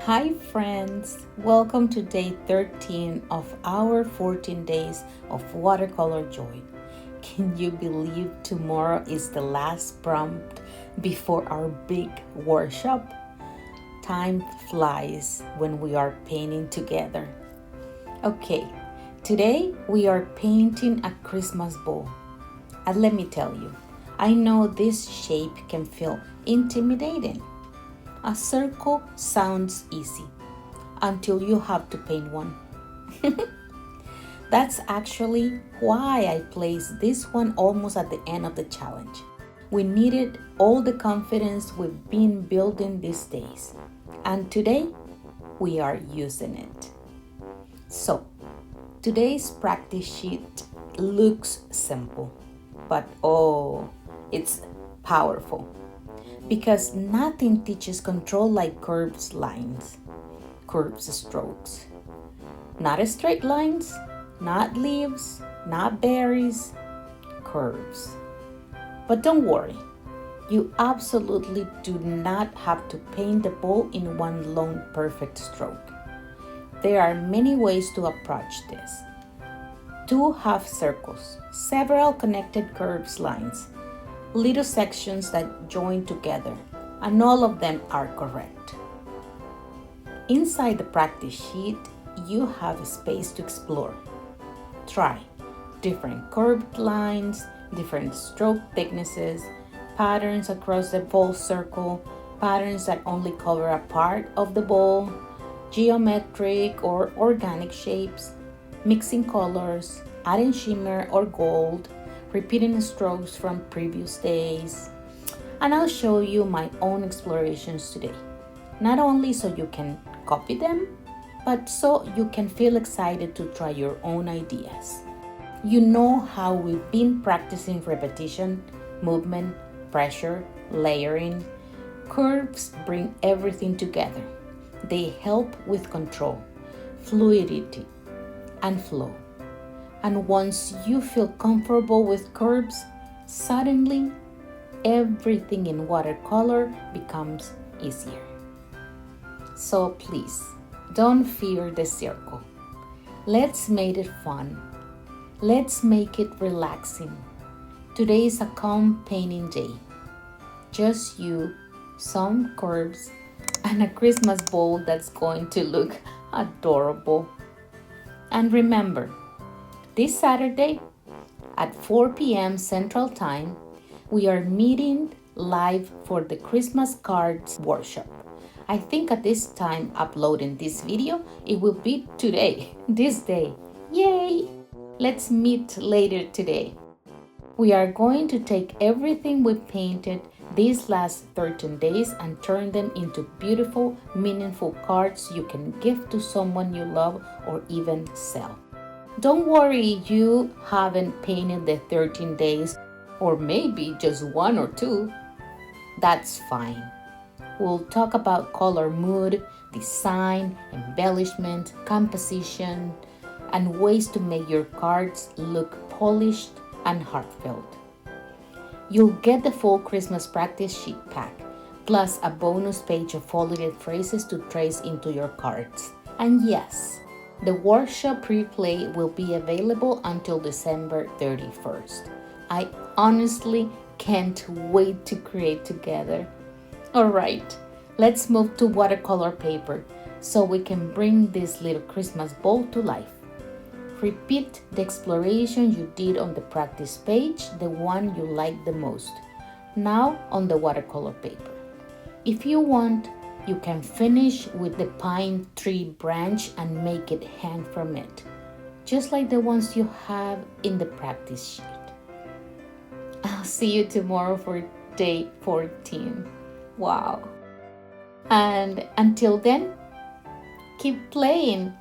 Hi friends, welcome to day 13 of our 14 days of watercolor joy. Can you believe tomorrow is the last prompt before our big workshop? Time flies when we are painting together. Okay, today we are painting a Christmas bowl. And let me tell you, I know this shape can feel intimidating. A circle sounds easy until you have to paint one. That's actually why I placed this one almost at the end of the challenge. We needed all the confidence we've been building these days, and today we are using it. So, today's practice sheet looks simple, but it's powerful. Because nothing teaches control like curved lines, curved strokes. Not straight lines, not leaves, not berries, curves. But don't worry, you absolutely do not have to paint the bowl in one long perfect stroke. There are many ways to approach this. 2 half circles, several connected curved lines, little sections that join together, and all of them are correct. Inside the practice sheet, you have space to explore. Try different curved lines, different stroke thicknesses, patterns across the bowl circle, patterns that only cover a part of the bowl, geometric or organic shapes, mixing colors, adding shimmer or gold, repeating strokes from previous days. And I'll show you my own explorations today. Not only so you can copy them, but so you can feel excited to try your own ideas. You know how we've been practicing repetition, movement, pressure, layering. Curves bring everything together. They help with control, fluidity, and flow. And once you feel comfortable with curves, suddenly everything in watercolor becomes easier. So please, don't fear the circle. Let's make it fun. Let's make it relaxing. Today is a calm painting day. Just you, some curves, and a Christmas bowl that's going to look adorable. And remember, this Saturday at 4 p.m. Central Time, we are meeting live for the Christmas cards workshop. I think at this time uploading this video, it will be today, this day. Yay! Let's meet later today. We are going to take everything we painted these last 13 days and turn them into beautiful, meaningful cards you can give to someone you love or even sell. Don't worry you haven't painted the 13 days or maybe just 1 or 2. That's fine. We'll talk about color mood, design, embellishment, composition, and ways to make your cards look polished and heartfelt. You'll get the full Christmas practice sheet pack, plus a bonus page of folded phrases to trace into your cards. And yes, the workshop replay will be available until December 31st. I honestly can't wait to create together. Alright, let's move to watercolor paper so we can bring this little Christmas bowl to life. Repeat the exploration you did on the practice page, the one you liked the most, now on the watercolor paper. If you want, you can finish with the pine tree branch and make it hang from it, just like the ones you have in the practice sheet. I'll see you tomorrow for day 14. Wow. And until then, keep playing